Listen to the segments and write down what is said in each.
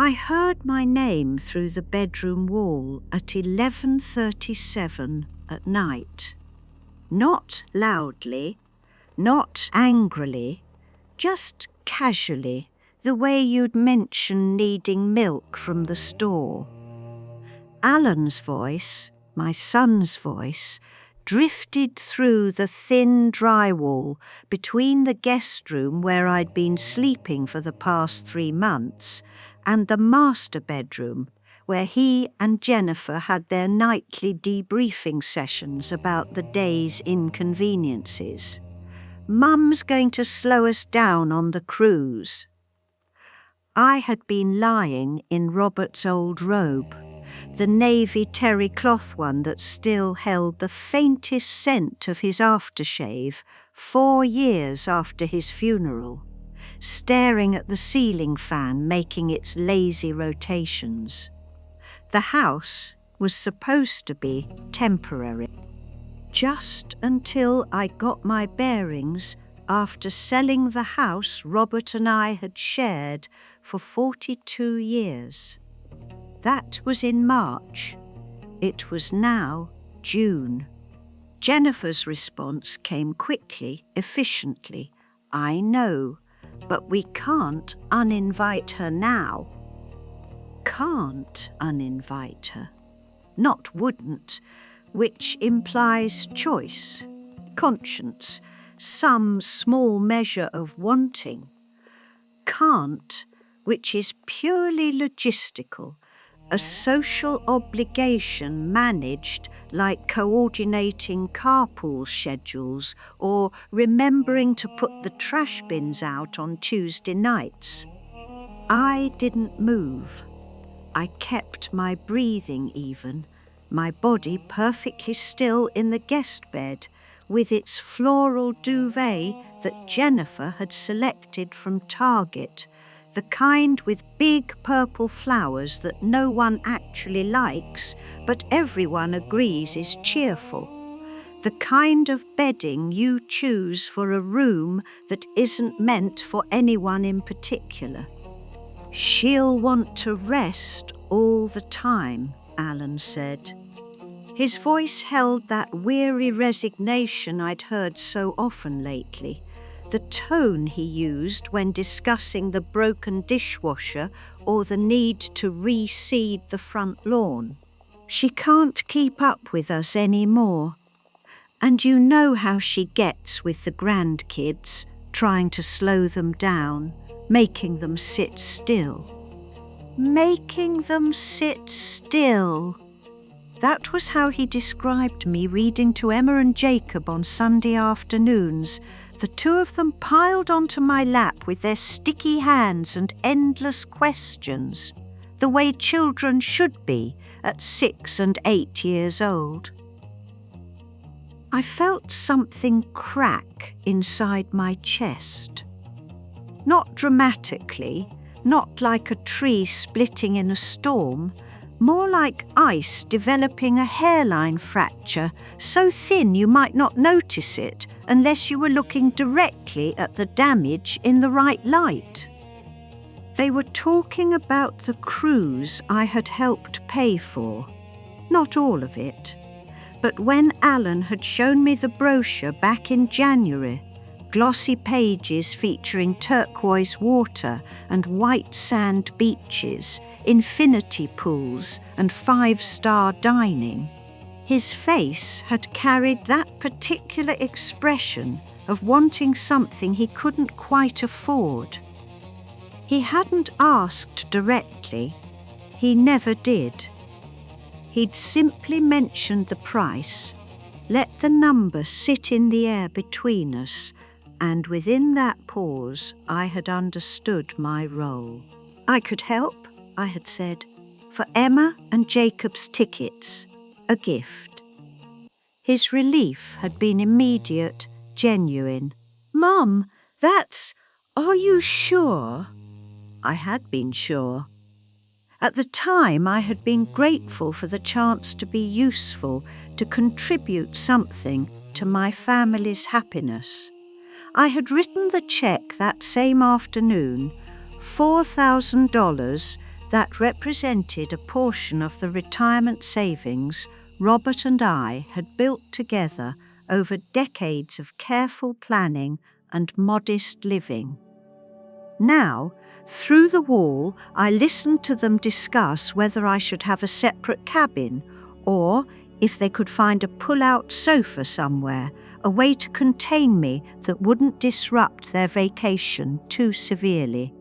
I heard my name through the bedroom wall at 11:37 at night. Not loudly, not angrily, just casually, the way you'd mention needing milk from the store. Alan's voice, my son's voice, drifted through the thin drywall between the guest room where I'd been sleeping for the past 3 months and the master bedroom where he and Jennifer had their nightly debriefing sessions about the day's inconveniences. Mum's going to slow us down on the cruise. I had been lying in Robert's old robe, the navy terry cloth one that still held the faintest scent of his aftershave 4 years after his funeral, staring at the ceiling fan making its lazy rotations. The house was supposed to be temporary. Just until I got my bearings after selling the house Robert and I had shared for 42 years. That was in March. It was now June. Jennifer's response came quickly, efficiently. I know, but we can't uninvite her now. Can't uninvite her. Not wouldn't, which implies choice, conscience, some small measure of wanting. Can't, which is purely logistical, a social obligation managed like coordinating carpool schedules or remembering to put the trash bins out on Tuesday nights. I didn't move. I kept my breathing even, my body perfectly still in the guest bed with its floral duvet that Jennifer had selected from Target, the kind with big purple flowers that no one actually likes, but everyone agrees is cheerful. The kind of bedding you choose for a room that isn't meant for anyone in particular. She'll want to rest all the time, Alan said. His voice held that weary resignation I'd heard so often lately, the tone he used when discussing the broken dishwasher or the need to reseed the front lawn. She can't keep up with us anymore. And you know how she gets with the grandkids, trying to slow them down, making them sit still. Making them sit still. That was how he described me reading to Emma and Jacob on Sunday afternoons, the two of them piled onto my lap with their sticky hands and endless questions, the way children should be at 6 and 8 years old. I felt something crack inside my chest. Not dramatically, not like a tree splitting in a storm, more like ice developing a hairline fracture so thin you might not notice it unless you were looking directly at the damage in the right light. They were talking about the cruise I had helped pay for. Not all of it, but when Alan had shown me the brochure back in January, glossy pages featuring turquoise water and white sand beaches, infinity pools and 5-star dining, his face had carried that particular expression of wanting something he couldn't quite afford. He hadn't asked directly. He never did. He'd simply mentioned the price, let the number sit in the air between us, and within that pause I had understood my role. I could help, I had said, for Emma and Jacob's tickets, a gift. His relief had been immediate, genuine. Mum, are you sure? I had been sure. At the time, I had been grateful for the chance to be useful, to contribute something to my family's happiness. I had written the check that same afternoon, $4,000 that represented a portion of the retirement savings Robert and I had built together over decades of careful planning and modest living. Now, through the wall, I listened to them discuss whether I should have a separate cabin, or if they could find a pull-out sofa somewhere, a way to contain me that wouldn't disrupt their vacation too severely.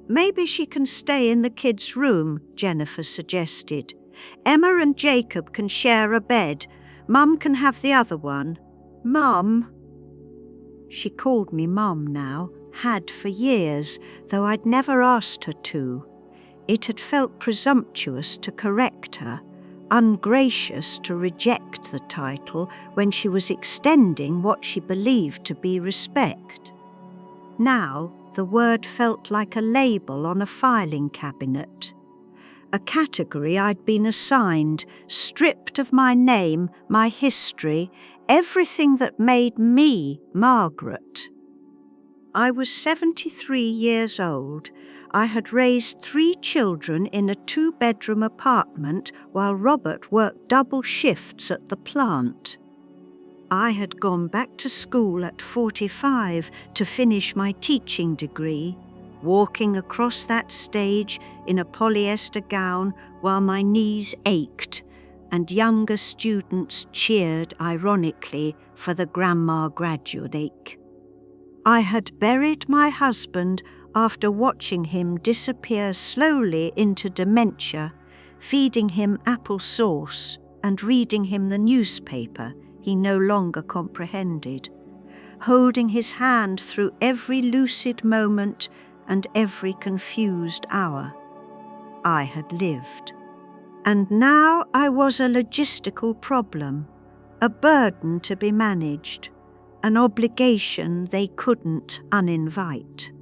"Maybe she can stay in the kids' room," Jennifer suggested. "Emma and Jacob can share a bed. Mum can have the other one." "Mum?" She called me Mum now, had for years, though I'd never asked her to. It had felt presumptuous to correct her, ungracious to reject the title when she was extending what she believed to be respect. Now, the word felt like a label on a filing cabinet. A category I'd been assigned, stripped of my name, my history, everything that made me Margaret. I was 73 years old. I had raised 3 children in a 2-bedroom apartment while Robert worked double shifts at the plant. I had gone back to school at 45 to finish my teaching degree, walking across that stage in a polyester gown while my knees ached and younger students cheered ironically for the grandma graduate. I had buried my husband after watching him disappear slowly into dementia, feeding him apple sauce and reading him the newspaper he no longer comprehended, holding his hand through every lucid moment and every confused hour. I had lived. And now I was a logistical problem, a burden to be managed, an obligation they couldn't uninvite.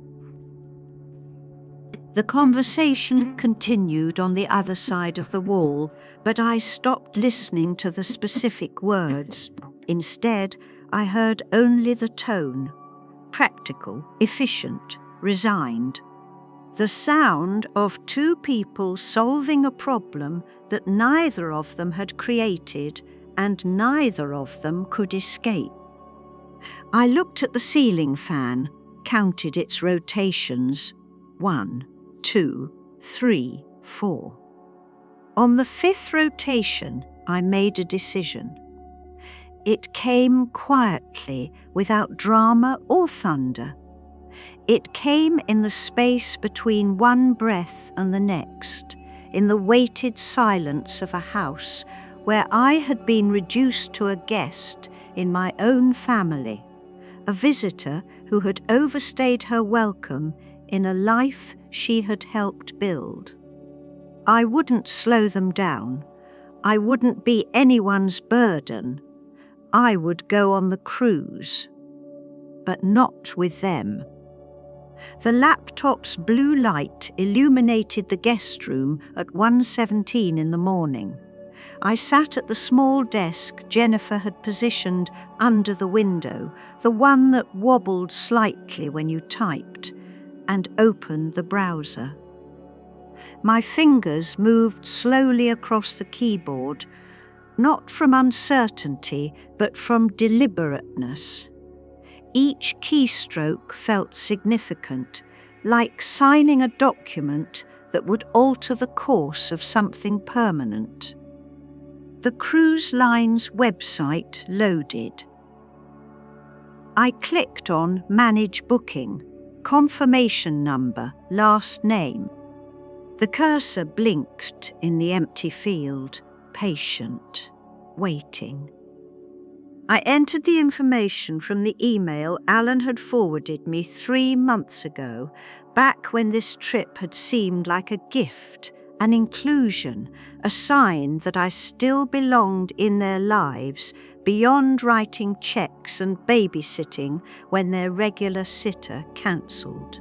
The conversation continued on the other side of the wall, but I stopped listening to the specific words. Instead, I heard only the tone: practical, efficient, resigned. The sound of 2 people solving a problem that neither of them had created and neither of them could escape. I looked at the ceiling fan, counted its rotations. 1, 2, 3, 4. On the 5th rotation, I made a decision. It came quietly, without drama or thunder. It came in the space between one breath and the next, in the weighted silence of a house where I had been reduced to a guest in my own family, a visitor who had overstayed her welcome in a life she had helped build. I wouldn't slow them down. I wouldn't be anyone's burden. I would go on the cruise, but not with them. The laptop's blue light illuminated the guest room at 1:17 in the morning. I sat at the small desk Jennifer had positioned under the window, the one that wobbled slightly when you typed, and opened the browser. My fingers moved slowly across the keyboard, not from uncertainty, but from deliberateness. Each keystroke felt significant, like signing a document that would alter the course of something permanent. The cruise line's website loaded. I clicked on Manage Booking, confirmation number, last name. The cursor blinked in the empty field, patient, waiting. I entered the information from the email Alan had forwarded me 3 months ago, back when this trip had seemed like a gift, an inclusion, a sign that I still belonged in their lives beyond writing checks and babysitting when their regular sitter cancelled.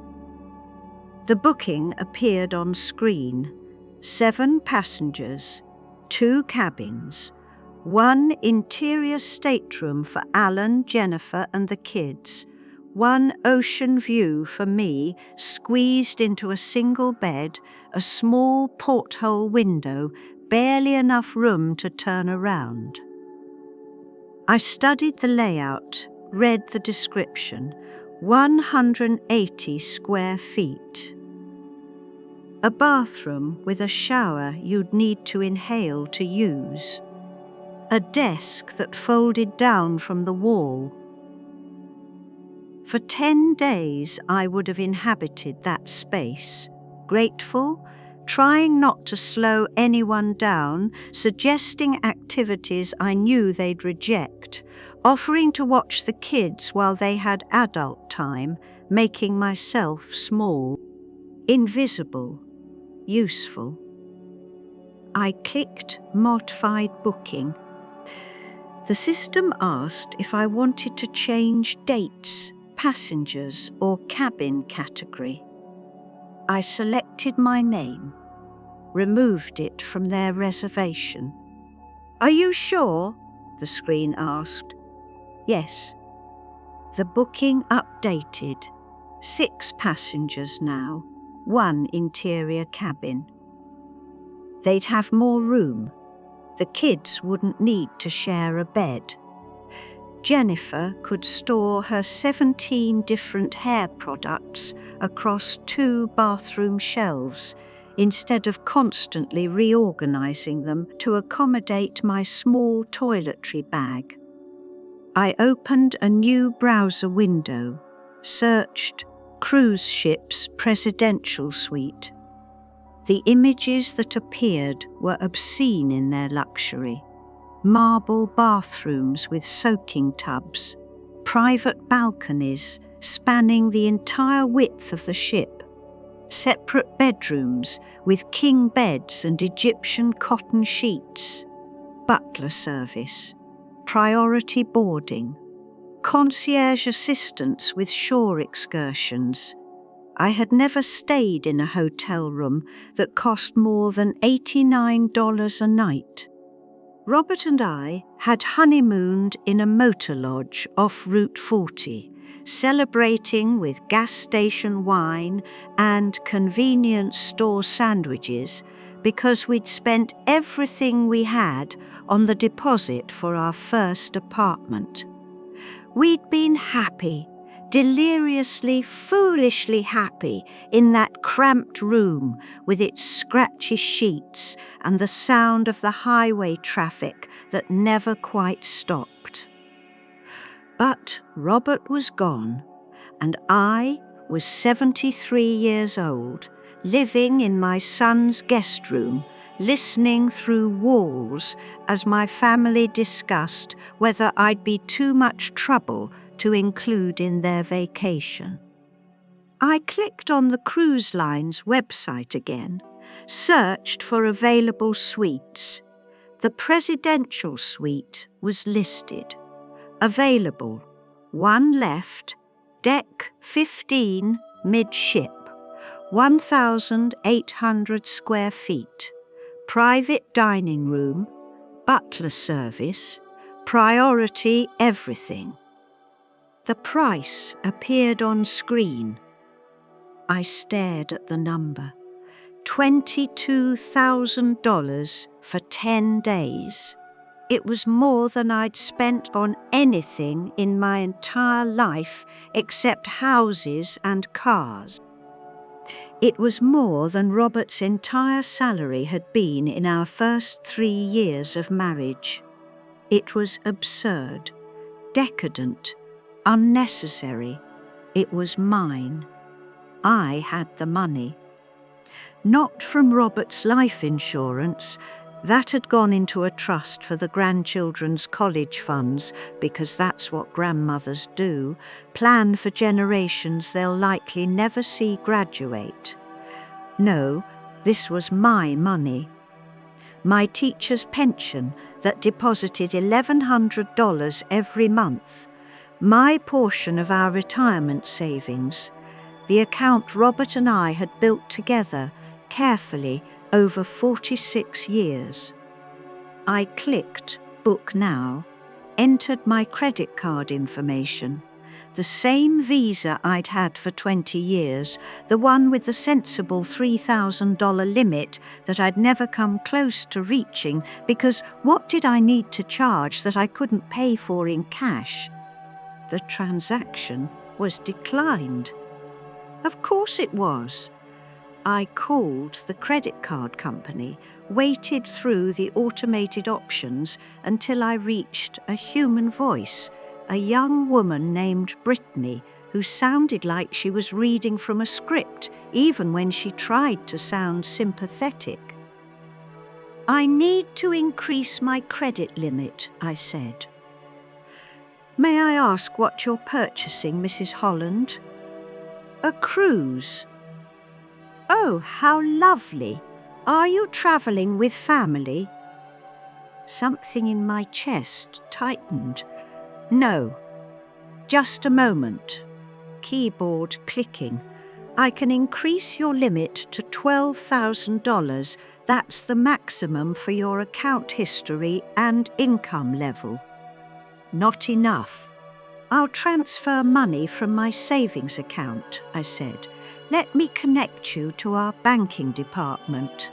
The booking appeared on screen. 7 passengers, 2 cabins, 1 interior stateroom for Alan, Jennifer and the kids, one ocean view for me, squeezed into a single bed, a small porthole window, barely enough room to turn around. I studied the layout, read the description. 180 square feet. A bathroom with a shower you'd need to inhale to use. A desk that folded down from the wall. For 10 days I would have inhabited that space, grateful, trying not to slow anyone down, suggesting activities I knew they'd reject, offering to watch the kids while they had adult time, making myself small, invisible, useful. I clicked Modified Booking. The system asked if I wanted to change dates, passengers, or cabin category. I selected my name, removed it from their reservation. "Are you sure?" the screen asked. "Yes." The booking updated. 6 passengers now, 1 interior cabin. They'd have more room. The kids wouldn't need to share a bed. Jennifer could store her 17 different hair products across 2 bathroom shelves instead of constantly reorganizing them to accommodate my small toiletry bag. I opened a new browser window, searched Cruise Ships Presidential Suite. The images that appeared were obscene in their luxury. Marble bathrooms with soaking tubs, private balconies spanning the entire width of the ship, separate bedrooms with king beds and Egyptian cotton sheets, butler service, priority boarding, concierge assistance with shore excursions. I had never stayed in a hotel room that cost more than $89 a night. Robert and I had honeymooned in a motor lodge off Route 40, celebrating with gas station wine and convenience store sandwiches because we'd spent everything we had on the deposit for our first apartment. We'd been happy, deliriously, foolishly happy in that cramped room with its scratchy sheets and the sound of the highway traffic that never quite stopped. But Robert was gone, and I was 73 years old, living in my son's guest room, listening through walls as my family discussed whether I'd be too much trouble to include in their vacation. I clicked on the cruise line's website again, searched for available suites. The presidential suite was listed. Available, 1 left, deck 15, midship, 1,800 square feet, private dining room, butler service, priority everything. The price appeared on screen. I stared at the number. $22,000 for 10 days. It was more than I'd spent on anything in my entire life except houses and cars. It was more than Robert's entire salary had been in our first 3 years of marriage. It was absurd, decadent, unnecessary. It was mine. I had the money. Not from Robert's life insurance. That had gone into a trust for the grandchildren's college funds, because that's what grandmothers do, plan for generations they'll likely never see graduate. No, this was my money. My teacher's pension that deposited $1,100 every month. My portion of our retirement savings. The account Robert and I had built together, carefully, over 46 years. I clicked Book Now, entered my credit card information. The same visa I'd had for 20 years, the one with the sensible $3,000 limit that I'd never come close to reaching, because what did I need to charge that I couldn't pay for in cash? The transaction was declined. Of course it was. I called the credit card company, waited through the automated options until I reached a human voice, a young woman named Brittany, who sounded like she was reading from a script, even when she tried to sound sympathetic. "I need to increase my credit limit," I said. "May I ask what you're purchasing, Mrs. Holland?" "A cruise." "Oh, how lovely. Are you travelling with family?" Something in my chest tightened. "No. Just a moment." Keyboard clicking. "I can increase your limit to $12,000. That's the maximum for your account history and income level." "Not enough." "I'll transfer money from my savings account," I said. "Let me connect you to our banking department."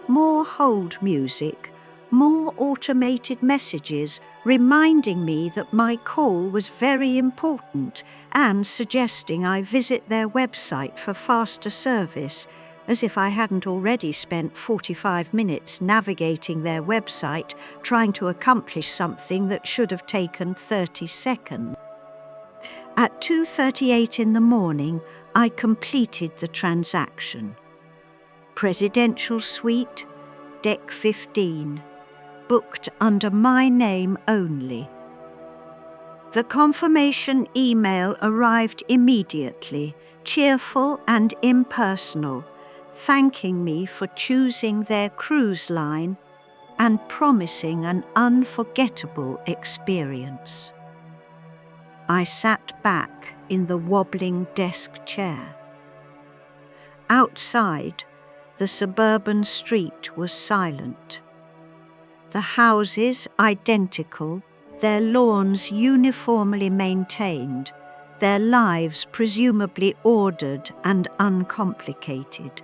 More hold music, more automated messages reminding me that my call was very important and suggesting I visit their website for faster service, as if I hadn't already spent 45 minutes navigating their website trying to accomplish something that should have taken 30 seconds. At 2:38 in the morning, I completed the transaction. Presidential Suite, Deck 15, booked under my name only. The confirmation email arrived immediately, cheerful and impersonal, thanking me for choosing their cruise line and promising an unforgettable experience. I sat back in the wobbling desk chair. Outside, the suburban street was silent. The houses identical, their lawns uniformly maintained, their lives presumably ordered and uncomplicated.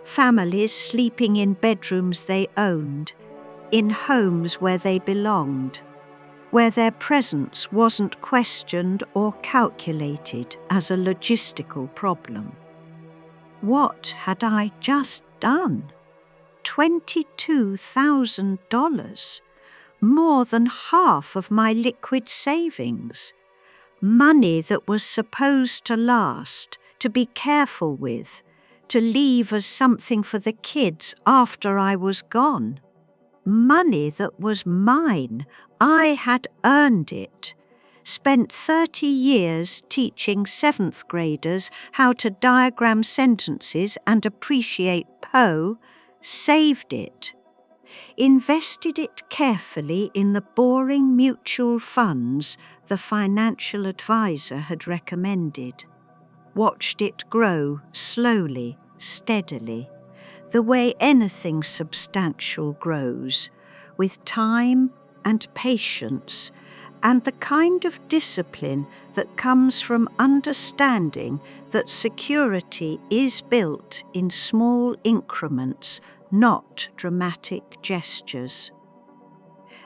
Families sleeping in bedrooms they owned, in homes where they belonged, where their presence wasn't questioned or calculated as a logistical problem. What had I just done? $22,000, more than half of my liquid savings. Money that was supposed to last, to be careful with, to leave as something for the kids after I was gone. Money that was mine. I had earned it. Spent 30 years teaching 7th graders how to diagram sentences and appreciate Poe, saved it. Invested it carefully in the boring mutual funds the financial advisor had recommended. Watched it grow slowly, steadily, the way anything substantial grows, with time and patience, and the kind of discipline that comes from understanding that security is built in small increments, not dramatic gestures.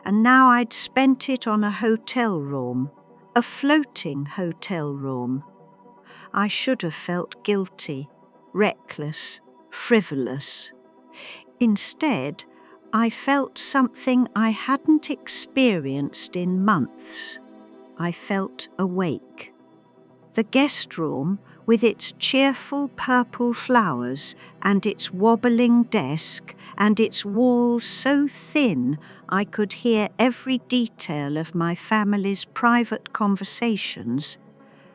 And now I'd spent it on a hotel room, a floating hotel room. I should have felt guilty, reckless, frivolous. Instead, I felt something I hadn't experienced in months. I felt awake. The guest room, with its cheerful purple flowers and its wobbling desk and its walls so thin I could hear every detail of my family's private conversations,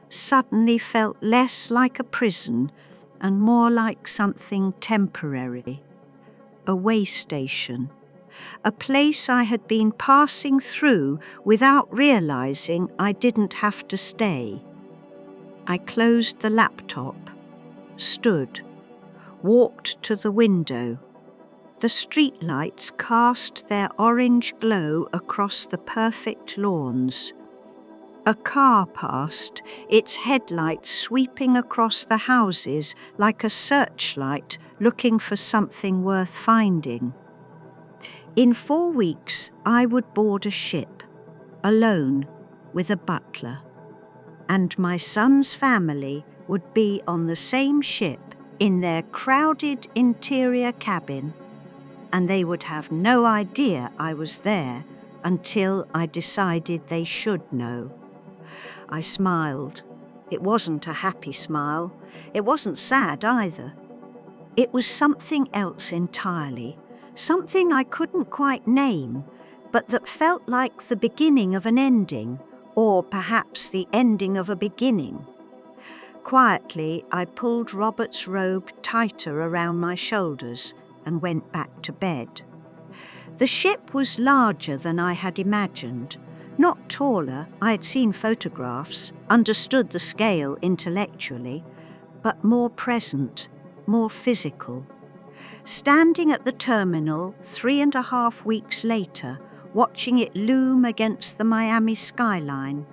suddenly felt less like a prison and more like something temporary. A way station, a place I had been passing through without realizing I didn't have to stay. I closed the laptop, stood, walked to the window. The streetlights cast their orange glow across the perfect lawns. A car passed, its headlights sweeping across the houses like a searchlight looking for something worth finding. In 4 weeks, I would board a ship, alone, with a butler. And my son's family would be on the same ship in their crowded interior cabin, and they would have no idea I was there until I decided they should know. I smiled. It wasn't a happy smile. It wasn't sad either. It was something else entirely, something I couldn't quite name, but that felt like the beginning of an ending, or perhaps the ending of a beginning. Quietly, I pulled Robert's robe tighter around my shoulders and went back to bed. The ship was larger than I had imagined. Not taller, I had seen photographs, understood the scale intellectually, but more present, more physical. Standing at the terminal 3.5 weeks later, watching it loom against the Miami skyline,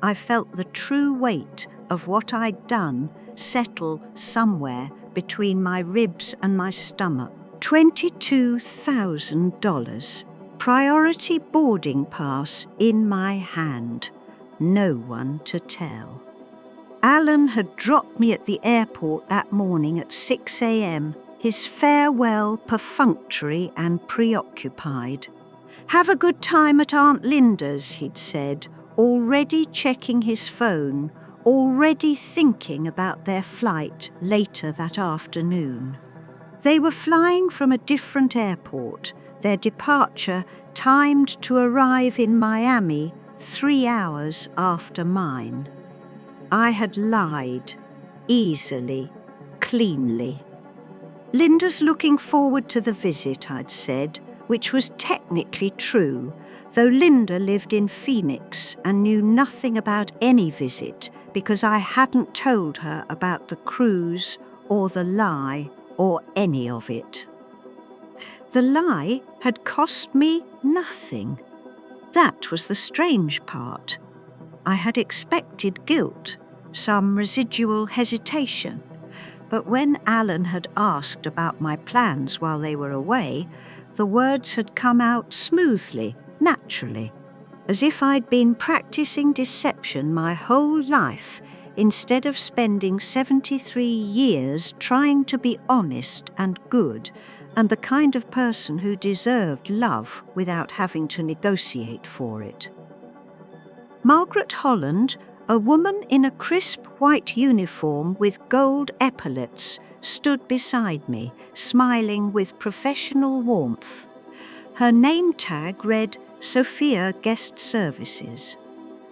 I felt the true weight of what I'd done settle somewhere between my ribs and my stomach. $22,000. Priority boarding pass in my hand. No one to tell. Alan had dropped me at the airport that morning at 6 a.m., his farewell perfunctory and preoccupied. "Have a good time at Aunt Linda's," he'd said, already checking his phone, already thinking about their flight later that afternoon. They were flying from a different airport, their departure timed to arrive in Miami 3 hours after mine. I had lied, easily, cleanly. "Linda's looking forward to the visit," I'd said, which was technically true, though Linda lived in Phoenix and knew nothing about any visit because I hadn't told her about the cruise or the lie or any of it. The lie had cost me nothing. That was the strange part. I had expected guilt, some residual hesitation, but when Alan had asked about my plans while they were away, the words had come out smoothly, naturally, as if I'd been practicing deception my whole life instead of spending 73 years trying to be honest and good and the kind of person who deserved love without having to negotiate for it. Margaret Holland, a woman in a crisp white uniform with gold epaulets, stood beside me, smiling with professional warmth. Her name tag read Sophia Guest Services.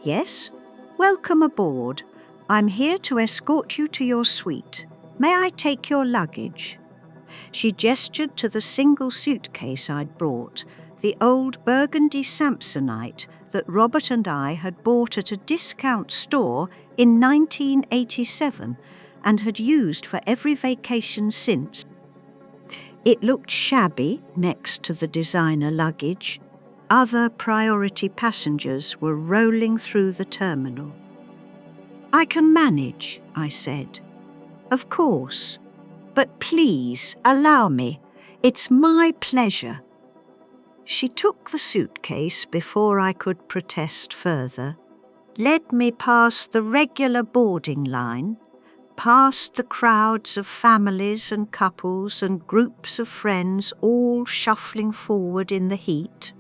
"Yes? Welcome aboard. I'm here to escort you to your suite. May I take your luggage?" She gestured to the single suitcase I'd brought, the old burgundy Samsonite that Robert and I had bought at a discount store in 1987 and had used for every vacation since. It looked shabby next to the designer luggage. Other priority passengers were rolling through the terminal. "I can manage," I said. "Of course. But please allow me. It's my pleasure." She took the suitcase before I could protest further, led me past the regular boarding line, past the crowds of families and couples and groups of friends all shuffling forward in the heat,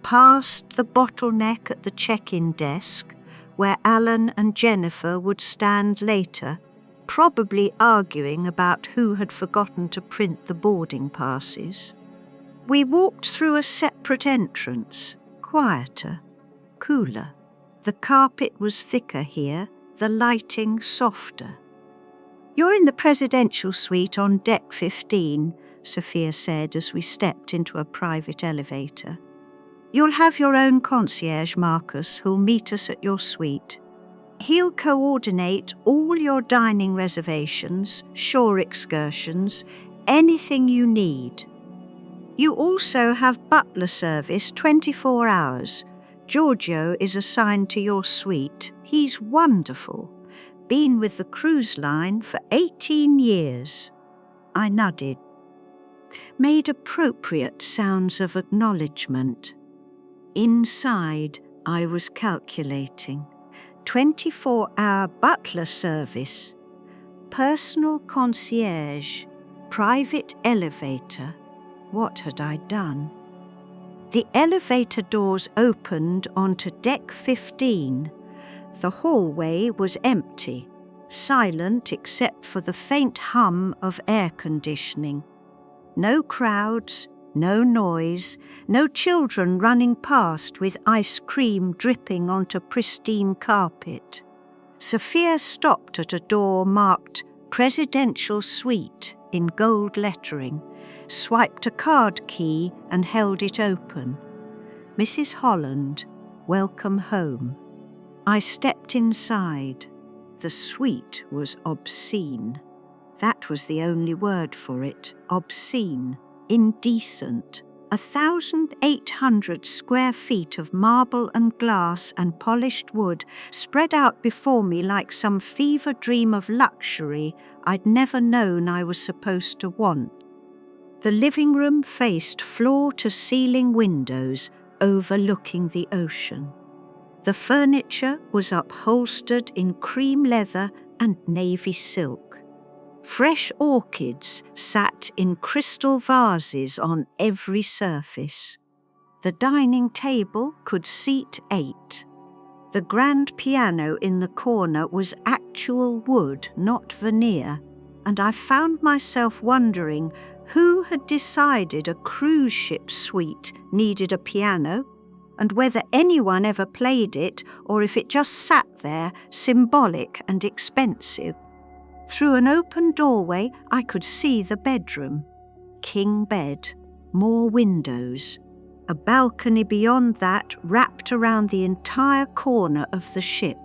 past the bottleneck at the check-in desk, where Alan and Jennifer would stand later, probably arguing about who had forgotten to print the boarding passes. We walked through a separate entrance, quieter, cooler. The carpet was thicker here, the lighting softer. "You're in the presidential suite on deck 15, Sophia said as we stepped into a private elevator. "You'll have your own concierge, Marcus, who'll meet us at your suite. He'll coordinate all your dining reservations, shore excursions, anything you need. You also have butler service 24 hours. Giorgio is assigned to your suite. He's wonderful. Been with the cruise line for 18 years. I nodded. Made appropriate sounds of acknowledgement. Inside, I was calculating. 24-hour butler service, personal concierge, private elevator. What had I done? The elevator doors opened onto deck 15. The hallway was empty, silent except for the faint hum of air conditioning. No crowds, no noise, no children running past with ice cream dripping onto pristine carpet. Sophia stopped at a door marked Presidential Suite in gold lettering, swiped a card key and held it open. Mrs. Holland, welcome home. I stepped inside. The suite was obscene. That was the only word for it, obscene. Indecent. 1,800 square feet of marble and glass and polished wood spread out before me like some fever dream of luxury I'd never known I was supposed to want. The living room faced floor-to-ceiling windows overlooking the ocean. The furniture was upholstered in cream leather and navy silk. Fresh orchids sat in crystal vases on every surface. The dining table could seat 8. The grand piano in the corner was actual wood, not veneer, and I found myself wondering who had decided a cruise ship suite needed a piano, and whether anyone ever played it or if it just sat there, symbolic and expensive. Through an open doorway, I could see the bedroom. King bed, more windows. A balcony beyond that wrapped around the entire corner of the ship.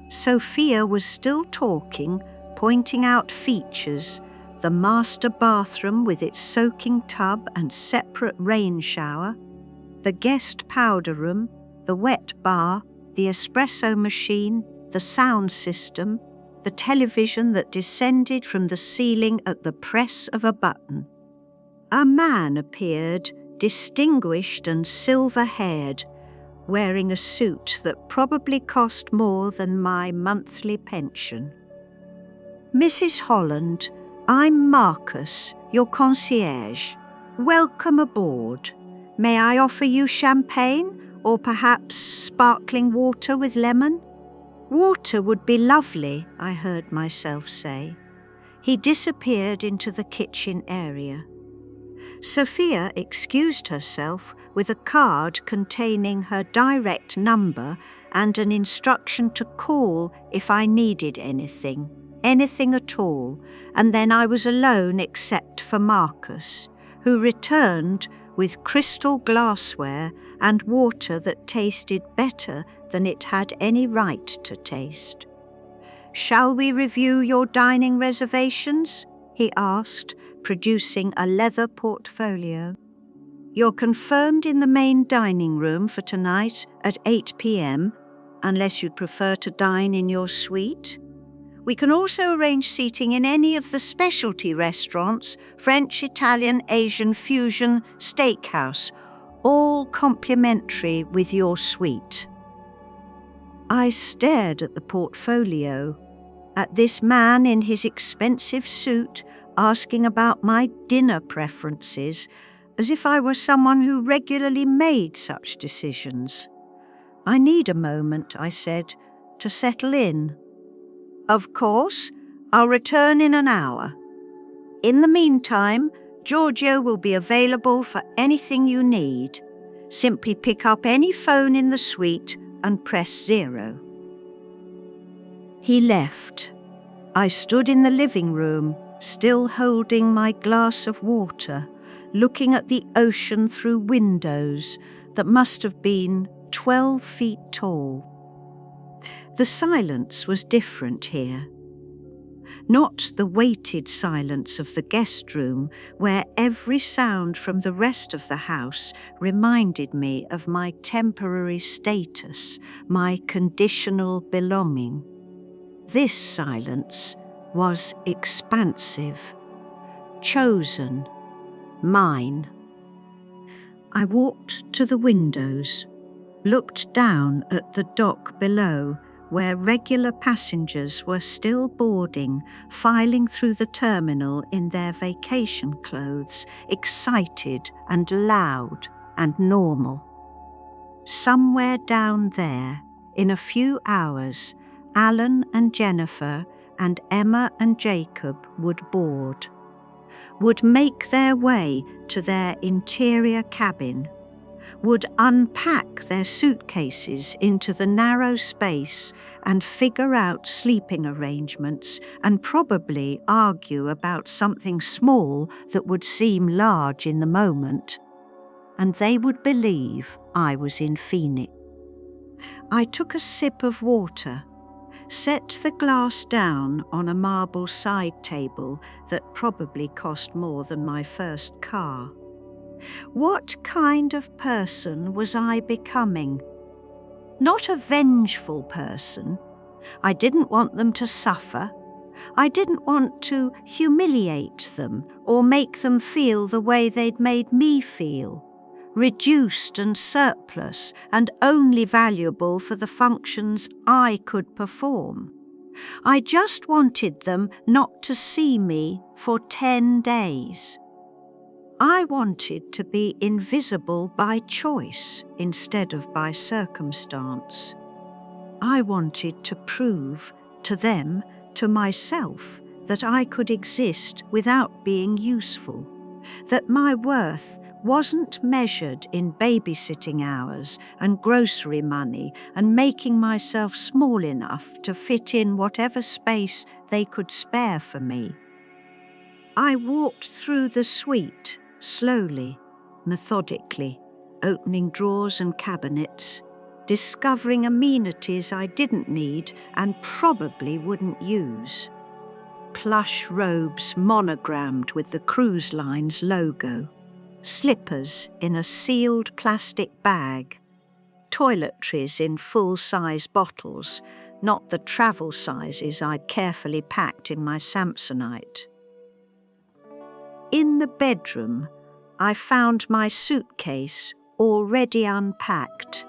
Sophia was still talking, pointing out features, the master bathroom with its soaking tub and separate rain shower, the guest powder room, the wet bar, the espresso machine, the sound system, the television that descended from the ceiling at the press of a button. A man appeared, distinguished and silver-haired, wearing a suit that probably cost more than my monthly pension. Mrs. Holland, I'm Marcus, your concierge. Welcome aboard. May I offer you champagne or perhaps sparkling water with lemon? Water would be lovely, I heard myself say. He disappeared into the kitchen area. Sophia excused herself with a card containing her direct number and an instruction to call if I needed anything at all, and then I was alone except for Marcus, who returned with crystal glassware and water that tasted better than it had any right to taste. Shall we review your dining reservations? He asked, producing a leather portfolio. You're confirmed in the main dining room for tonight at 8 p.m, unless you'd prefer to dine in your suite. We can also arrange seating in any of the specialty restaurants, French, Italian, Asian, fusion, steakhouse, all complimentary with your suite. I stared at the portfolio, at this man in his expensive suit asking about my dinner preferences, as if I were someone who regularly made such decisions. I need a moment, I said, to settle in. Of course, I'll return in an hour. In the meantime, Giorgio will be available for anything you need. Simply pick up any phone in the suite and press 0. He left. I stood in the living room, still holding my glass of water, looking at the ocean through windows that must have been 12 feet tall. The silence was different here. not the weighted silence of the guest room, where every sound from the rest of the house reminded me of my temporary status, my conditional belonging. This silence was expansive, chosen, mine. I walked to the windows, looked down at the dock below, where regular passengers were still boarding, filing through the terminal in their vacation clothes, excited and loud and normal. Somewhere down there, in a few hours, Alan and Jennifer and Emma and Jacob would board, would make their way to their interior cabin, would unpack their suitcases into the narrow space and figure out sleeping arrangements and probably argue about something small that would seem large in the moment. And they would believe I was in Phoenix. I took a sip of water, set the glass down on a marble side table that probably cost more than my first car. What kind of person was I becoming? Not a vengeful person. I didn't want them to suffer. I didn't want to humiliate them or make them feel the way they'd made me feel, reduced and surplus and only valuable for the functions I could perform. I just wanted them not to see me for 10 days. I wanted to be invisible by choice instead of by circumstance. I wanted to prove to them, to myself, that I could exist without being useful, that my worth wasn't measured in babysitting hours and grocery money and making myself small enough to fit in whatever space they could spare for me. I walked through the suite, slowly, methodically, opening drawers and cabinets, discovering amenities I didn't need and probably wouldn't use. Plush robes monogrammed with the cruise line's logo, slippers in a sealed plastic bag, toiletries in full-size bottles, not the travel sizes I'd carefully packed in my Samsonite. In the bedroom, I found my suitcase already unpacked.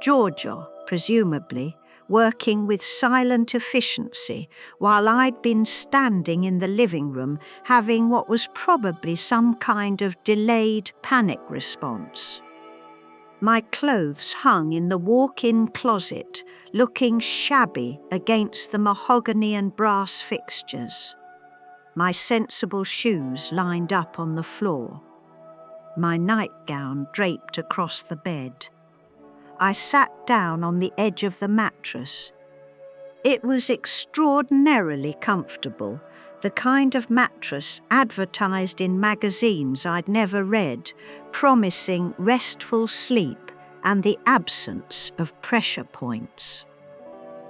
Giorgio, presumably, working with silent efficiency while I'd been standing in the living room having what was probably some kind of delayed panic response. My clothes hung in the walk-in closet, looking shabby against the mahogany and brass fixtures. My sensible shoes lined up on the floor. My nightgown draped across the bed. I sat down on the edge of the mattress. It was extraordinarily comfortable, the kind of mattress advertised in magazines I'd never read, promising restful sleep and the absence of pressure points.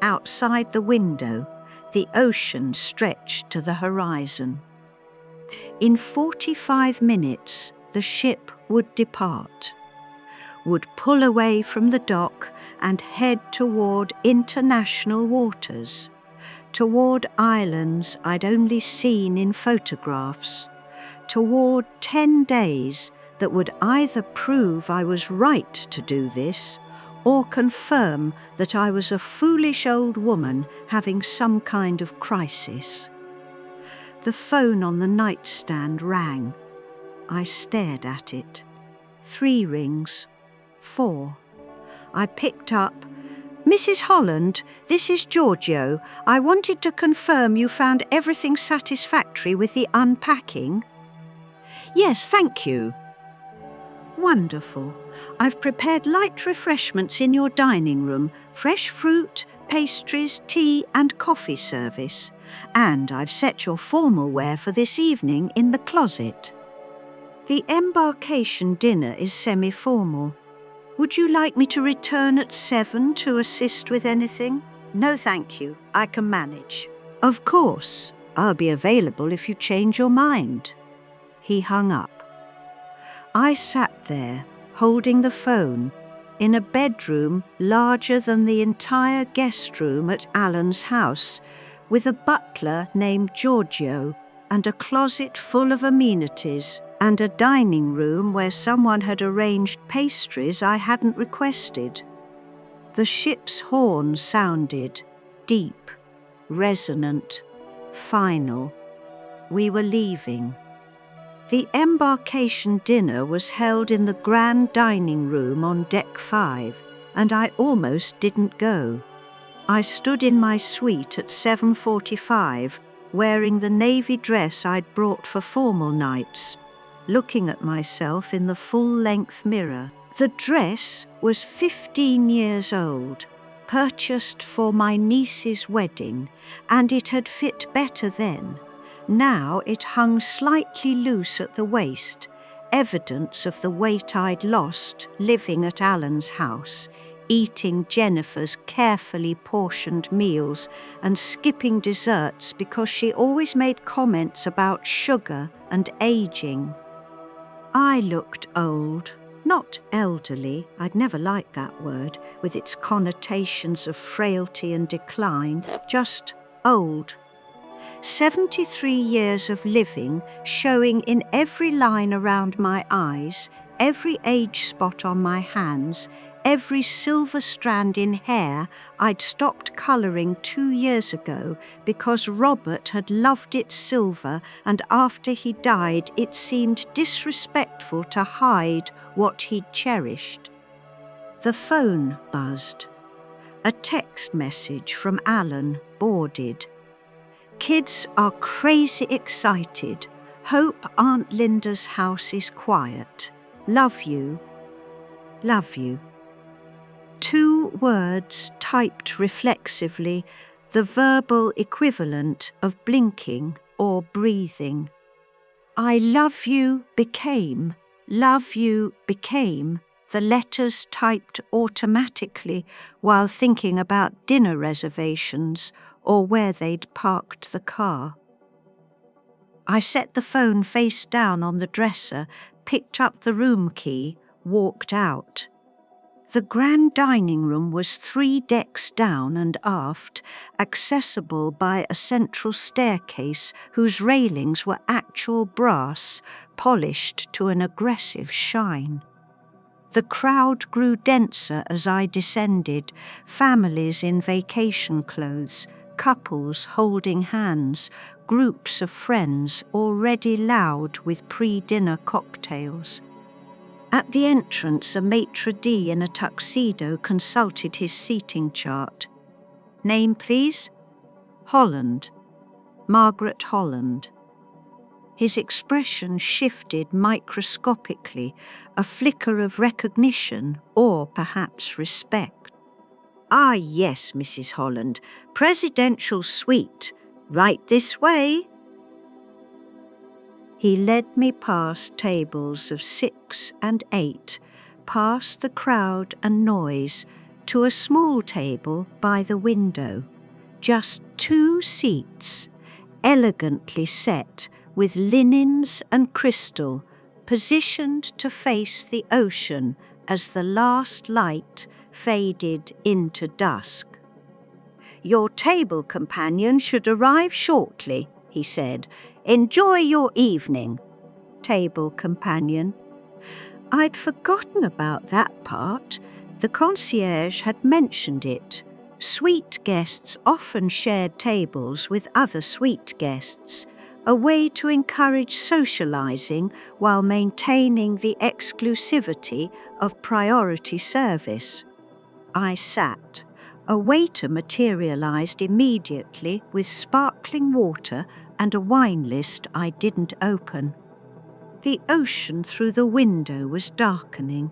Outside the window, the ocean stretched to the horizon. In 45 minutes, the ship would depart, would pull away from the dock and head toward international waters, toward islands I'd only seen in photographs, toward 10 days that would either prove I was right to do this or confirm that I was a foolish old woman having some kind of crisis. The phone on the nightstand rang. I stared at it. 3 rings. 4. I picked up. "Mrs. Holland, this is Giorgio. I wanted to confirm you found everything satisfactory with the unpacking." "Yes, thank you." "Wonderful. I've prepared light refreshments in your dining room, fresh fruit, pastries, tea and coffee service. And I've set your formal wear for this evening in the closet. The embarkation dinner is semi-formal. Would you like me to return at 7 to assist with anything?" "No, thank you. I can manage." "Of course," I'll be available if you change your mind." He hung up. I sat there, holding the phone, in a bedroom larger than the entire guest room at Alan's house, with a butler named Giorgio and a closet full of amenities and a dining room where someone had arranged pastries I hadn't requested. The ship's horn sounded, deep, resonant, final. We were leaving. The embarkation dinner was held in the grand dining room on Deck 5, and I almost didn't go. I stood in my suite at 7:45, wearing the navy dress I'd brought for formal nights, looking at myself in the full-length mirror. The dress was 15 years old, purchased for my niece's wedding, and it had fit better then. Now it hung slightly loose at the waist, evidence of the weight I'd lost living at Alan's house, eating Jennifer's carefully portioned meals and skipping desserts because she always made comments about sugar and aging. I looked old, not elderly. I'd never liked that word, with its connotations of frailty and decline, just old. 73 years of living showing in every line around my eyes, every age spot on my hands, every silver strand in hair I'd stopped colouring 2 years ago because Robert had loved it silver, and after he died it seemed disrespectful to hide what he'd cherished. The phone buzzed. A text message from Alan, boarded. "Kids are crazy excited. Hope Aunt Linda's house is quiet. Love you. Love you." 2 words typed reflexively, the verbal equivalent of blinking or breathing. I love you became, the letters typed automatically while thinking about dinner reservations or where they'd parked the car. I set the phone face down on the dresser, picked up the room key, walked out. The grand dining room was 3 decks down and aft, accessible by a central staircase whose railings were actual brass, polished to an aggressive shine. The crowd grew denser as I descended, families in vacation clothes, couples holding hands, groups of friends already loud with pre-dinner cocktails. At the entrance, a maitre d' in a tuxedo consulted his seating chart. "Name, please?" "Holland. Margaret Holland." His expression shifted microscopically, a flicker of recognition or perhaps respect. "Ah, yes, Mrs. Holland. Presidential suite. Right this way." He led me past tables of 6 and 8, past the crowd and noise, to a small table by the window. Just 2 seats, elegantly set with linens and crystal, positioned to face the ocean as the last light faded into dusk. "Your table companion should arrive shortly," he said. "Enjoy your evening." Table companion. I'd forgotten about that part. The concierge had mentioned it. Suite guests often shared tables with other suite guests, a way to encourage socializing while maintaining the exclusivity of priority service. I sat. A waiter materialized immediately with sparkling water and a wine list I didn't open. The ocean through the window was darkening.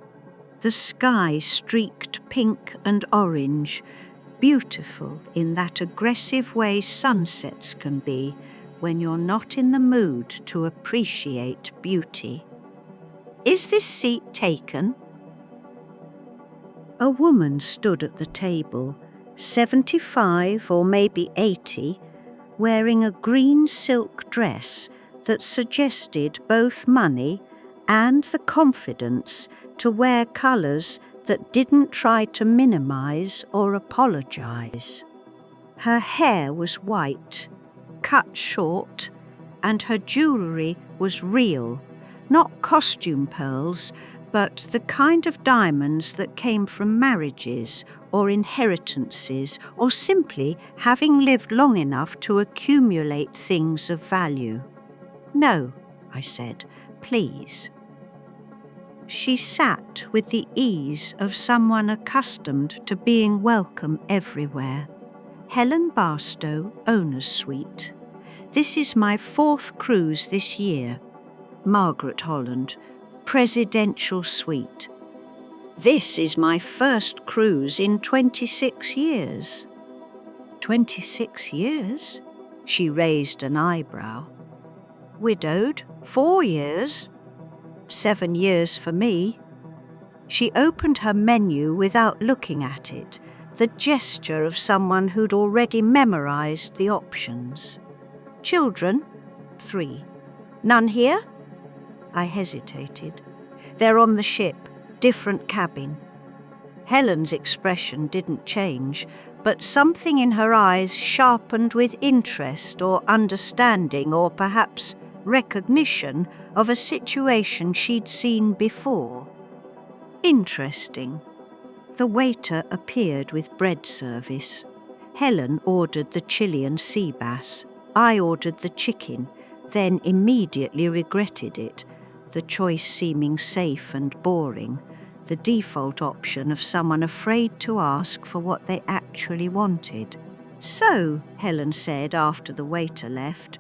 The sky streaked pink and orange, beautiful in that aggressive way sunsets can be when you're not in the mood to appreciate beauty. "Is this seat taken?" A woman stood at the table, 75 or maybe 80, wearing a green silk dress that suggested both money and the confidence to wear colours that didn't try to minimise or apologise. Her hair was white, cut short, and her jewellery was real, not costume pearls, but the kind of diamonds that came from marriages or inheritances, or simply having lived long enough to accumulate things of value. "No," I said, "please." She sat with the ease of someone accustomed to being welcome everywhere. Helen Barstow, owner's suite. This is my 4th cruise this year. Margaret Holland, presidential suite. This is my 1st cruise in 26 years. 26 years? She raised an eyebrow. Widowed, 4 years. 7 years for me. She opened her menu without looking at it, the gesture of someone who'd already memorized the options. Children? 3. None here? I hesitated. They're on the ship, different cabin. Helen's expression didn't change, but something in her eyes sharpened with interest or understanding or perhaps recognition of a situation she'd seen before. Interesting. The waiter appeared with bread service. Helen ordered the Chilean sea bass. I ordered the chicken, then immediately regretted it, the choice seeming safe and boring, the default option of someone afraid to ask for what they actually wanted. "So," Helen said after the waiter left,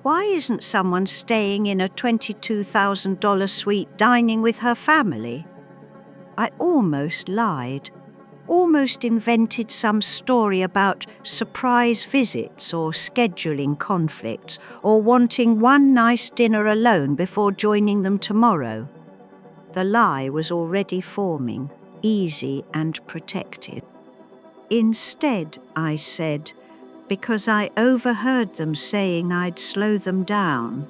"why isn't someone staying in a $22,000 suite dining with her family?" I almost lied, almost invented some story about surprise visits or scheduling conflicts or wanting one nice dinner alone before joining them tomorrow. The lie was already forming, easy and protective. "Instead," I said, because I overheard them saying I'd slow them down.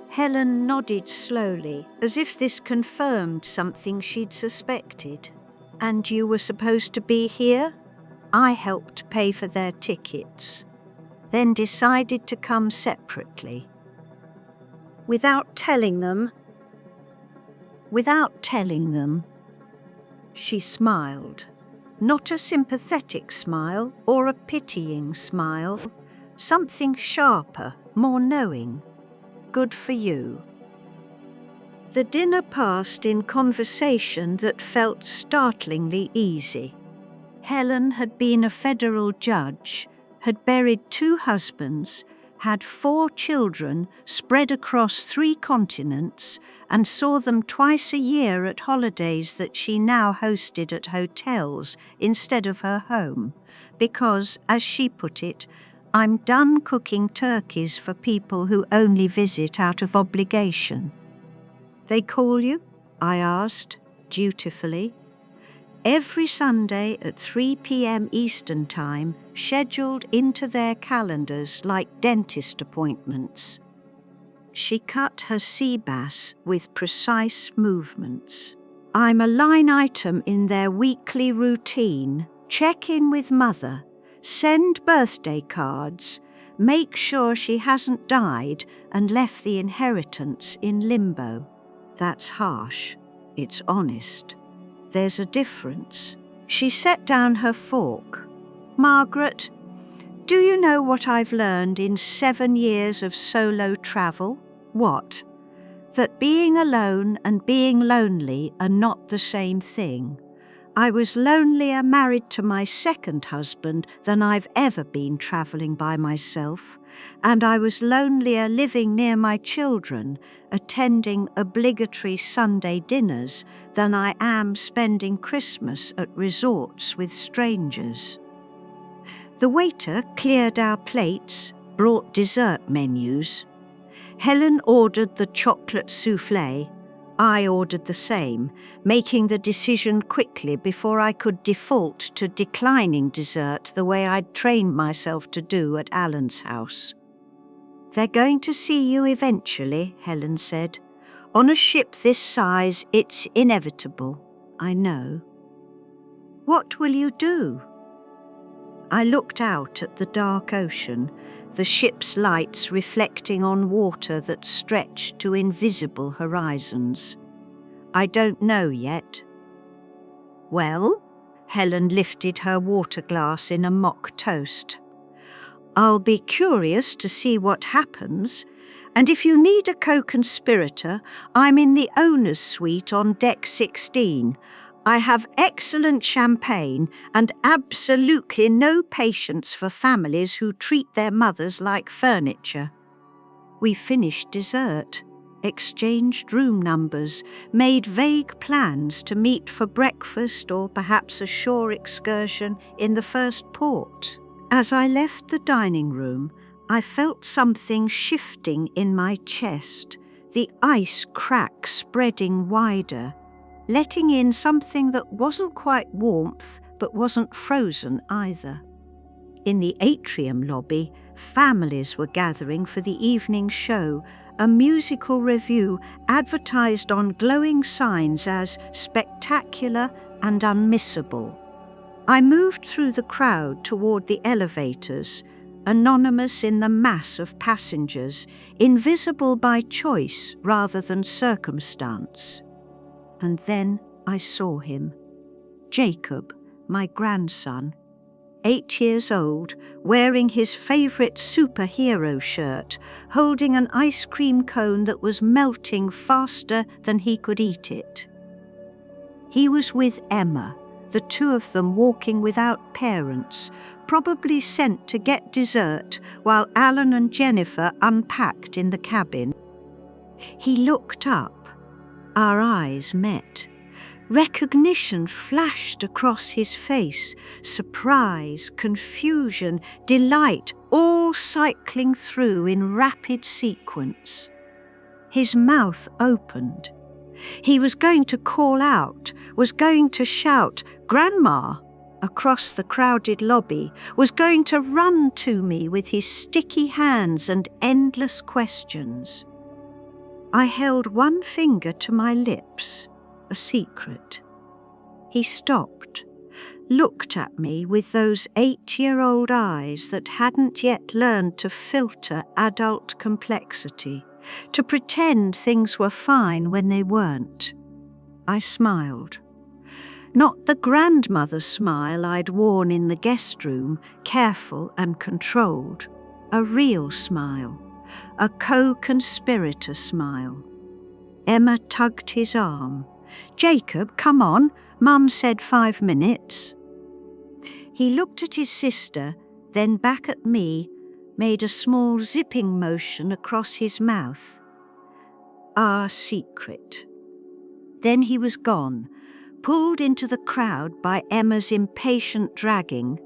Helen nodded slowly, as if this confirmed something she'd suspected. "And you were supposed to be here?" I helped pay for their tickets, then decided to come separately. Without telling them, she smiled. Not a sympathetic smile or a pitying smile, something sharper, more knowing. "Good for you." The dinner passed in conversation that felt startlingly easy. Helen had been a federal judge, had buried 2 husbands, had 4 children spread across 3 continents, and saw them twice a year at holidays that she now hosted at hotels instead of her home, because, as she put it, "I'm done cooking turkeys for people who only visit out of obligation." "They call you?" I asked, dutifully. "Every Sunday at 3 p.m. Eastern Time, scheduled into their calendars like dentist appointments." She cut her sea bass with precise movements. "I'm a line item in their weekly routine. Check in with Mother, send birthday cards, make sure she hasn't died and left the inheritance in limbo." That's harsh. It's honest. There's a difference. She set down her fork. "Margaret, do you know what I've learned in 7 years of solo travel?" "What?" "That being alone and being lonely are not the same thing. I was lonelier married to my 2nd husband than I've ever been travelling by myself, and I was lonelier living near my children, attending obligatory Sunday dinners, than I am spending Christmas at resorts with strangers." The waiter cleared our plates, brought dessert menus. Helen ordered the chocolate soufflé. I ordered the same, making the decision quickly before I could default to declining dessert the way I'd trained myself to do at Alan's house. "They're going to see you eventually," Helen said. "On a ship this size, it's inevitable, I know." "What will you do?" I looked out at the dark ocean, the ship's lights reflecting on water that stretched to invisible horizons. "I don't know yet." "Well?" Helen lifted her water glass in a mock toast. "I'll be curious to see what happens, and if you need a co-conspirator, I'm in the owner's suite on deck 16. I have excellent champagne and absolutely no patience for families who treat their mothers like furniture." We finished dessert, exchanged room numbers, made vague plans to meet for breakfast or perhaps a shore excursion in the first port. As I left the dining room, I felt something shifting in my chest, the ice crack spreading wider, letting in something that wasn't quite warmth but wasn't frozen either. In the atrium lobby, families were gathering for the evening show, a musical revue advertised on glowing signs as spectacular and unmissable. I moved through the crowd toward the elevators, anonymous in the mass of passengers, invisible by choice rather than circumstance. And then I saw him. Jacob, my grandson, 8 years old, wearing his favourite superhero shirt, holding an ice cream cone that was melting faster than he could eat it. He was with Emma, the two of them walking without parents, probably sent to get dessert while Alan and Jennifer unpacked in the cabin. He looked up. Our eyes met. Recognition flashed across his face, surprise, confusion, delight, all cycling through in rapid sequence. His mouth opened. He was going to call out, was going to shout, "Grandma!" across the crowded lobby, was going to run to me with his sticky hands and endless questions. I held one finger to my lips, a secret. He stopped, looked at me with those 8-year-old eyes that hadn't yet learned to filter adult complexity, to pretend things were fine when they weren't. I smiled. Not the grandmother smile I'd worn in the guest room, careful and controlled. A real smile. A co-conspirator smile. Emma tugged his arm. "Jacob, come on. Mum said 5 minutes." He looked at his sister, then back at me, made a small zipping motion across his mouth. Our secret. Then he was gone, pulled into the crowd by Emma's impatient dragging,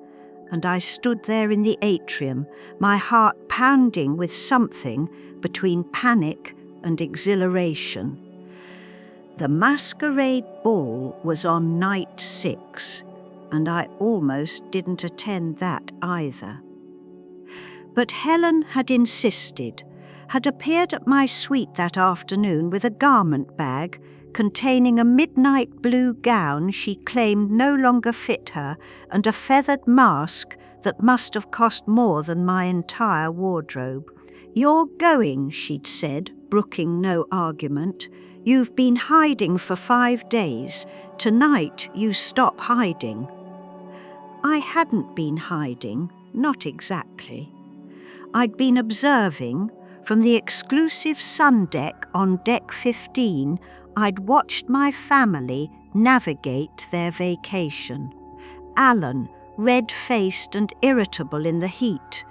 and I stood there in the atrium, my heart pounding with something between panic and exhilaration. The masquerade ball was on night 6, and I almost didn't attend that either. But Helen had insisted, had appeared at my suite that afternoon with a garment bag containing a midnight blue gown she claimed no longer fit her and a feathered mask that must have cost more than my entire wardrobe. "You're going," she'd said, brooking no argument. "You've been hiding for 5 days. Tonight you stop hiding." I hadn't been hiding, not exactly. I'd been observing. From the exclusive sun deck on deck 15, I'd watched my family navigate their vacation. Alan, red-faced and irritable in the heat.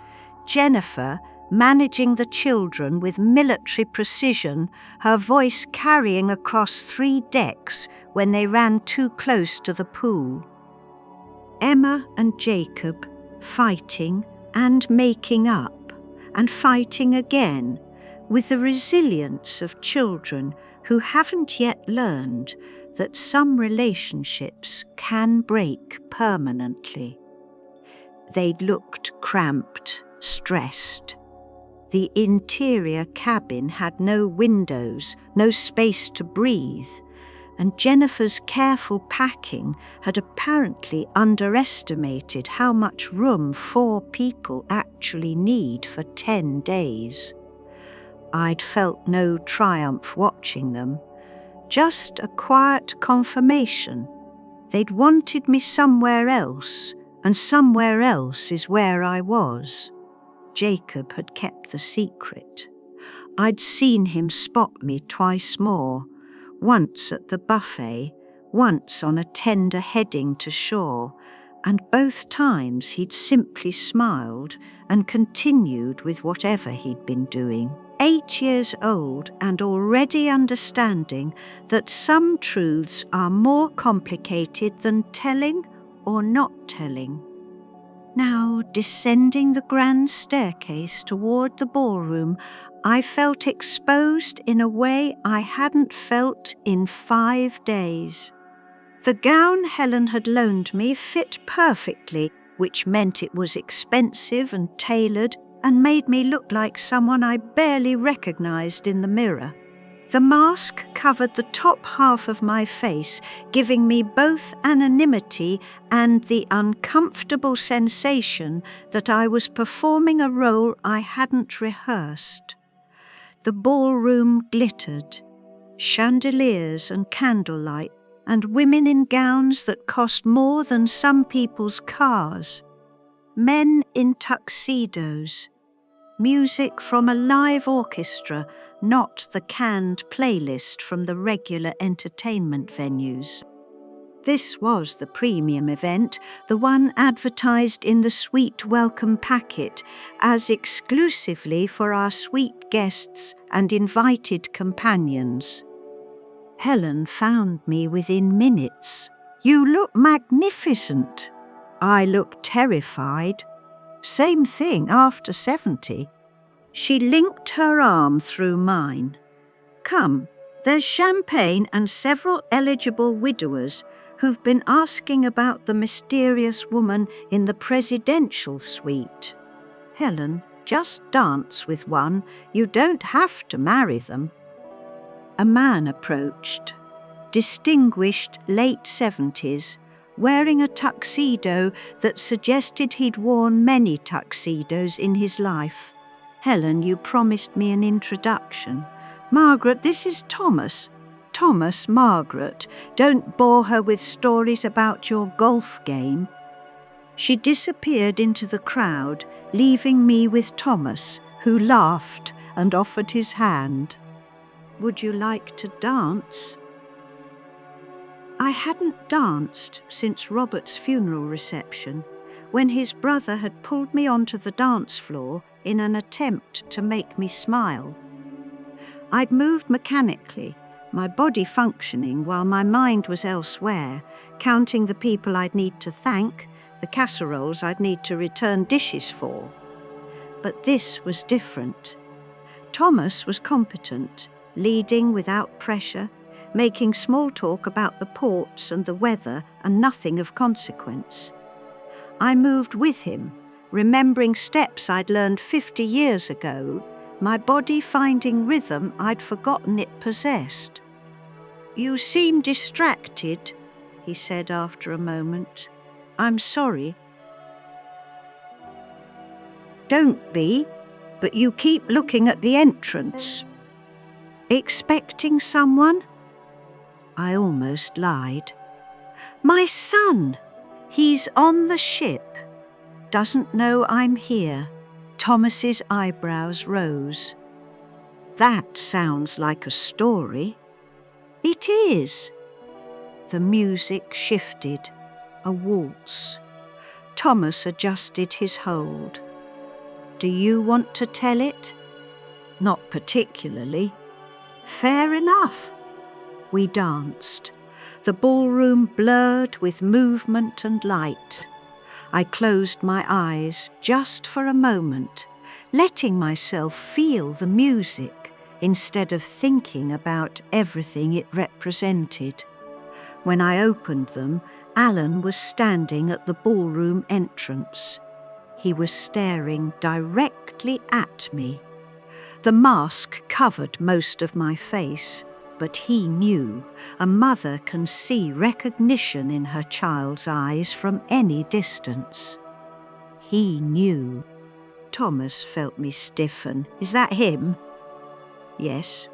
Jennifer, managing the children with military precision, her voice carrying across 3 decks when they ran too close to the pool. Emma and Jacob, fighting and making up, and fighting again, with the resilience of children, who haven't yet learned that some relationships can break permanently. They'd looked cramped, stressed. The interior cabin had no windows, no space to breathe, and Jennifer's careful packing had apparently underestimated how much room 4 people actually need for 10 days. I'd felt no triumph watching them, just a quiet confirmation. They'd wanted me somewhere else, and somewhere else is where I was. Jacob had kept the secret. I'd seen him spot me twice more, once at the buffet, once on a tender heading to shore, and both times he'd simply smiled and continued with whatever he'd been doing. 8 years old and already understanding that some truths are more complicated than telling or not telling. Now, descending the grand staircase toward the ballroom, I felt exposed in a way I hadn't felt in 5 days. The gown Helen had loaned me fit perfectly, which meant it was expensive and tailored and made me look like someone I barely recognized in the mirror. The mask covered the top half of my face, giving me both anonymity and the uncomfortable sensation that I was performing a role I hadn't rehearsed. The ballroom glittered, chandeliers and candlelight, and women in gowns that cost more than some people's cars, men in tuxedos, music from a live orchestra, not the canned playlist from the regular entertainment venues. This was the premium event, the one advertised in the sweet welcome packet as exclusively for our sweet guests and invited companions. Helen found me within minutes. "You look magnificent." I looked terrified. Same thing after 70. She linked her arm through mine. "Come, there's champagne and several eligible widowers who've been asking about the mysterious woman in the presidential suite. Helen, just dance with one. You don't have to marry them." A man approached, distinguished late 70s, wearing a tuxedo that suggested he'd worn many tuxedos in his life. "Helen, you promised me an introduction. Margaret, this is Thomas." "Thomas, Margaret. Don't bore her with stories about your golf game." She disappeared into the crowd, leaving me with Thomas, who laughed and offered his hand. "Would you like to dance?" I hadn't danced since Robert's funeral reception, when his brother had pulled me onto the dance floor in an attempt to make me smile. I'd moved mechanically, my body functioning while my mind was elsewhere, counting the people I'd need to thank, the casseroles I'd need to return dishes for. But this was different. Thomas was competent, leading without pressure, making small talk about the ports and the weather and nothing of consequence. I moved with him, remembering steps I'd learned 50 years ago, my body finding rhythm I'd forgotten it possessed. "You seem distracted," he said after a moment. "I'm sorry." "Don't be, but you keep looking at the entrance." "Expecting someone?" I almost lied. "My son! He's on the ship. Doesn't know I'm here." Thomas's eyebrows rose. "That sounds like a story." "It is." The music shifted, a waltz. Thomas adjusted his hold. "Do you want to tell it?" "Not particularly." "Fair enough." We danced. The ballroom blurred with movement and light. I closed my eyes just for a moment, letting myself feel the music, instead of thinking about everything it represented. When I opened them, Alan was standing at the ballroom entrance. He was staring directly at me. The mask covered most of my face, but he knew. A mother can see recognition in her child's eyes from any distance. He knew. Thomas felt me stiffen. Is that him? Yes.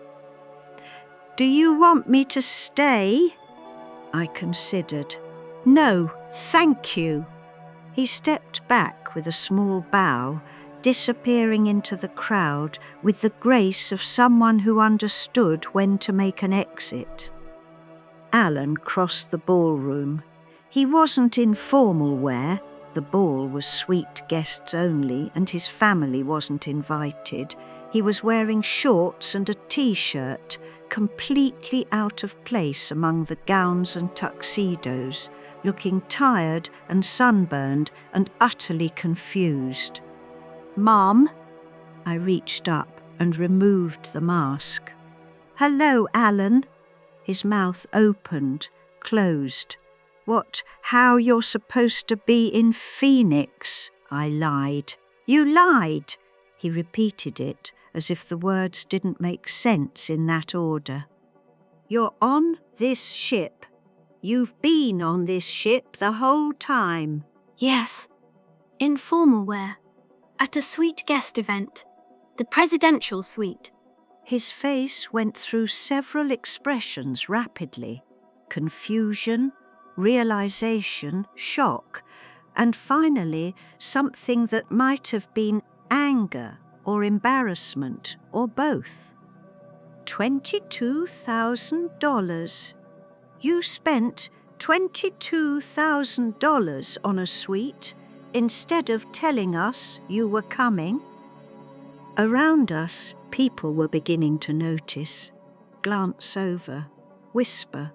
Do you want me to stay? I considered. No, thank you. He stepped back with a small bow, disappearing into the crowd with the grace of someone who understood when to make an exit. Alan crossed the ballroom. He wasn't in formal wear. The ball was suite guests only, and his family wasn't invited. He was wearing shorts and a t-shirt, completely out of place among the gowns and tuxedos, looking tired and sunburned and utterly confused. "Mom?" I reached up and removed the mask. "Hello, Alan." His mouth opened, closed. How you're supposed to be in Phoenix?" I lied. "You lied." He repeated it as if the words didn't make sense in that order. "You're on this ship. You've been on this ship the whole time." Yes, in formal wear, at a suite guest event, the presidential suite. His face went through several expressions rapidly: confusion, realization, shock, and finally something that might have been anger or embarrassment or both. $22,000. You spent $22,000 on a suite instead of telling us you were coming? Around us, people were beginning to notice, glance over, whisper.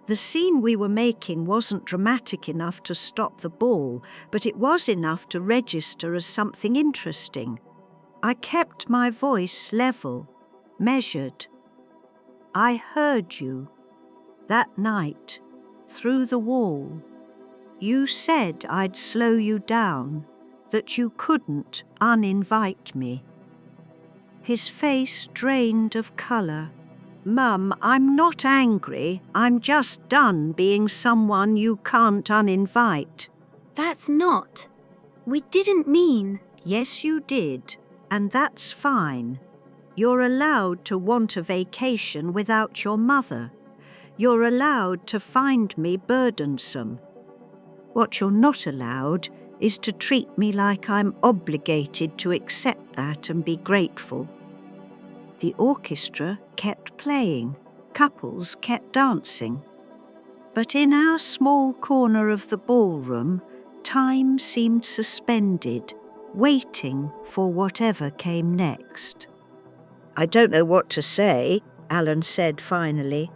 The scene we were making wasn't dramatic enough to stop the ball, but it was enough to register as something interesting. I kept my voice level, measured. "I heard you. That night, through the wall. You said I'd slow you down, that you couldn't uninvite me." His face drained of colour. "Mum, I'm not angry. I'm just done being someone you can't uninvite." That's not. We didn't mean. Yes, you did, and that's fine. You're allowed to want a vacation without your mother. You're allowed to find me burdensome. What you're not allowed is to treat me like I'm obligated to accept that and be grateful. The orchestra kept playing. Couples kept dancing. But in our small corner of the ballroom, time seemed suspended, waiting for whatever came next. "I don't know what to say," Alan said finally.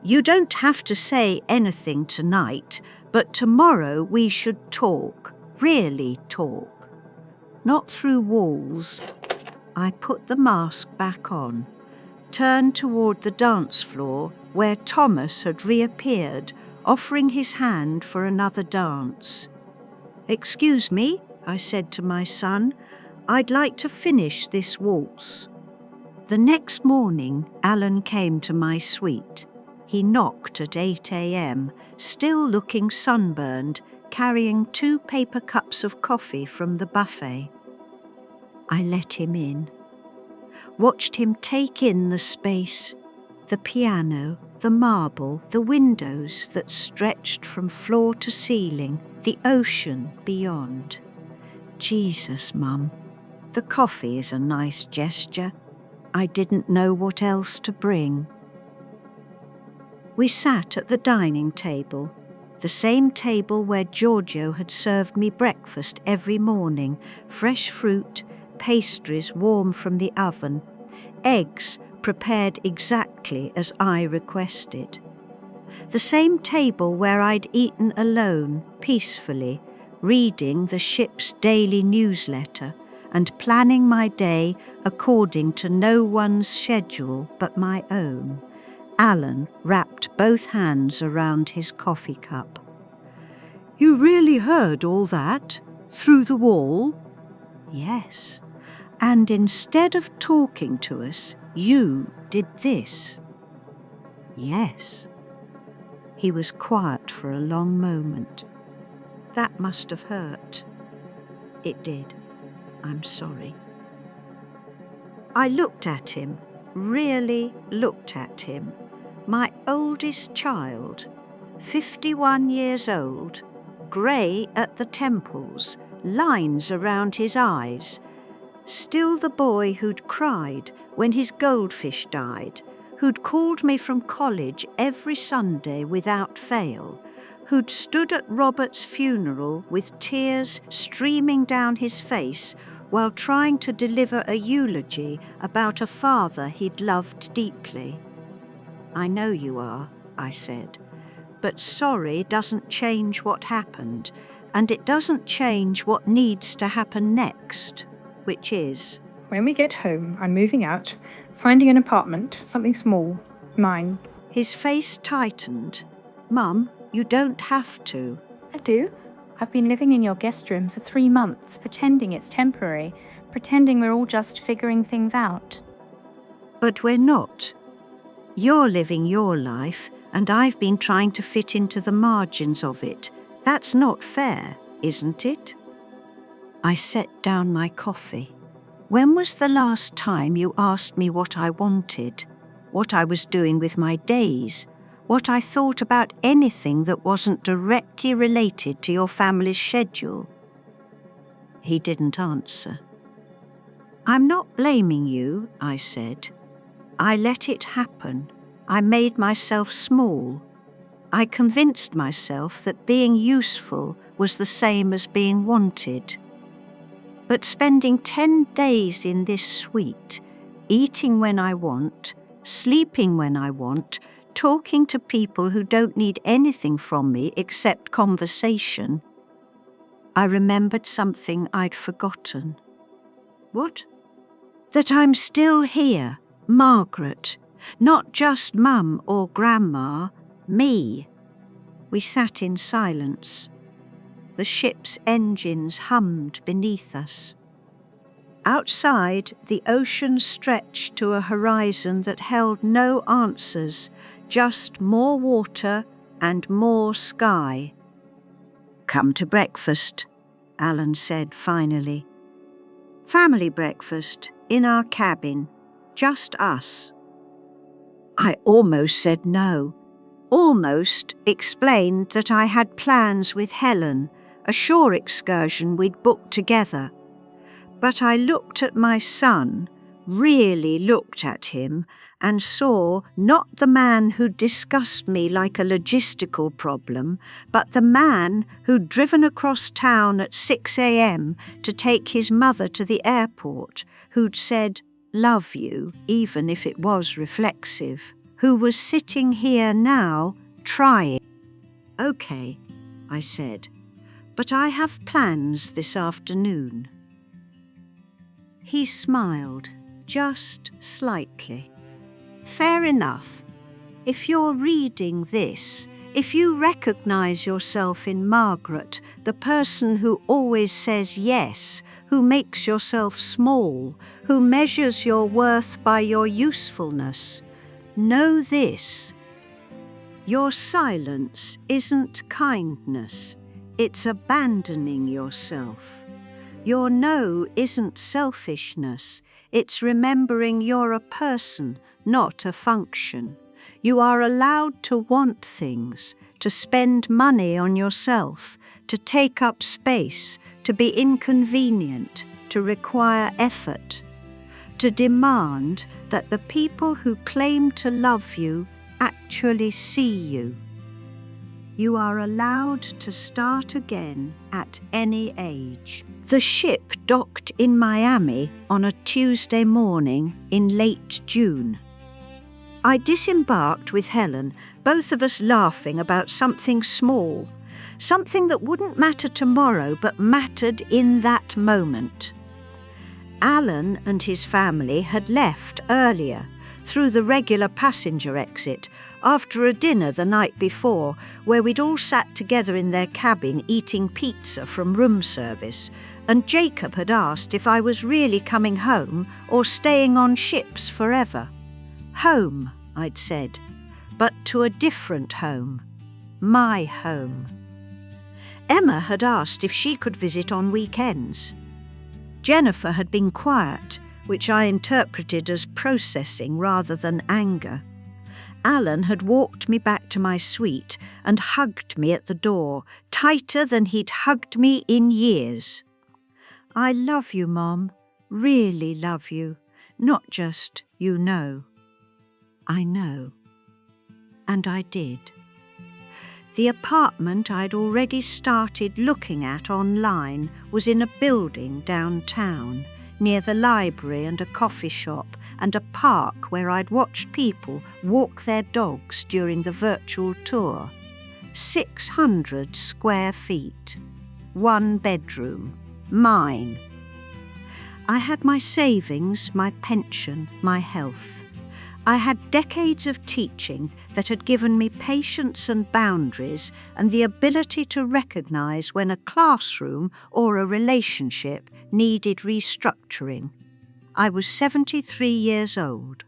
"You don't have to say anything tonight, but tomorrow we should talk, really talk. Not through walls." I put the mask back on, turned toward the dance floor where Thomas had reappeared, offering his hand for another dance. "Excuse me," I said to my son, "I'd like to finish this waltz." The next morning, Alan came to my suite. He knocked at 8 a.m., still looking sunburned, carrying 2 paper cups of coffee from the buffet. I let him in, watched him take in the space, the piano, the marble, the windows that stretched from floor to ceiling, the ocean beyond. Jesus, Mum, the coffee is a nice gesture. I didn't know what else to bring. We sat at the dining table, the same table where Giorgio had served me breakfast every morning, fresh fruit, pastries warm from the oven, eggs prepared exactly as I requested. The same table where I'd eaten alone, peacefully, reading the ship's daily newsletter and planning my day according to no one's schedule but my own, Alan wrapped both hands around his coffee cup. "You really heard all that? Through the wall?" "Yes. And instead of talking to us, you did this." "Yes." He was quiet for a long moment. "That must have hurt." "It did. I'm sorry." I looked at him, really looked at him. My oldest child, 51 years old, grey at the temples, lines around his eyes. Still the boy who'd cried when his goldfish died, who'd called me from college every Sunday without fail, who'd stood at Robert's funeral with tears streaming down his face while trying to deliver a eulogy about a father he'd loved deeply. "I know you are," I said, "but sorry doesn't change what happened, and it doesn't change what needs to happen next, which is..." When we get home, I'm moving out, finding an apartment, something small, mine. His face tightened. "Mum, you don't have to." I do. I've been living in your guest room for 3 months, pretending it's temporary, pretending we're all just figuring things out. "But we're not. You're living your life, and I've been trying to fit into the margins of it. That's not fair, isn't it?" I set down my coffee. "When was the last time you asked me what I wanted, what I was doing with my days, what I thought about anything that wasn't directly related to your family's schedule?" He didn't answer. "I'm not blaming you," I said. "I let it happen. I made myself small. I convinced myself that being useful was the same as being wanted. But spending 10 days in this suite, eating when I want, sleeping when I want, talking to people who don't need anything from me except conversation..." I remembered something I'd forgotten. "What?" "That I'm still here, Margaret. Not just Mum or Grandma, me." We sat in silence. The ship's engines hummed beneath us. Outside, the ocean stretched to a horizon that held no answers, just more water and more sky. "Come to breakfast," Alan said finally. "Family breakfast, in our cabin, just us." I almost said no. Almost explained that I had plans with Helen, a shore excursion we'd booked together. But I looked at my son, really looked at him, and saw not the man who discussed me like a logistical problem, but the man who'd driven across town at 6 a.m. to take his mother to the airport, who'd said, "Love you," even if it was reflexive, who was sitting here now, trying. "Okay," I said, "but I have plans this afternoon." He smiled, just slightly. "Fair enough. If you're reading this, if you recognize yourself in Margaret, the person who always says yes, who makes yourself small, who measures your worth by your usefulness, know this: your silence isn't kindness, it's abandoning yourself. Your no isn't selfishness, it's remembering you're a person, not a function. You are allowed to want things, to spend money on yourself, to take up space, to be inconvenient, to require effort, to demand that the people who claim to love you actually see you. You are allowed to start again at any age." The ship docked in Miami on a Tuesday morning in late June. I disembarked with Helen, both of us laughing about something small, something that wouldn't matter tomorrow but mattered in that moment. Alan and his family had left earlier, through the regular passenger exit, after a dinner the night before where we'd all sat together in their cabin eating pizza from room service, and Jacob had asked if I was really coming home or staying on ships forever. Home, I'd said, but to a different home. My home. Emma had asked if she could visit on weekends. Jennifer had been quiet, which I interpreted as processing rather than anger. Alan had walked me back to my suite and hugged me at the door, tighter than he'd hugged me in years. I love you, Mom. Really love you. Not just, you know. I know. And I did. The apartment I'd already started looking at online was in a building downtown, near the library and a coffee shop and a park where I'd watched people walk their dogs during the virtual tour. 600 square feet. 1 bedroom. Mine. I had my savings, my pension, my health. I had decades of teaching that had given me patience and boundaries and the ability to recognise when a classroom or a relationship needed restructuring. I was 73 years old.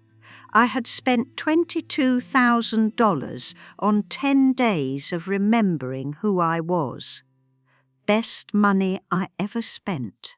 I had spent $22,000 on 10 days of remembering who I was. Best money I ever spent.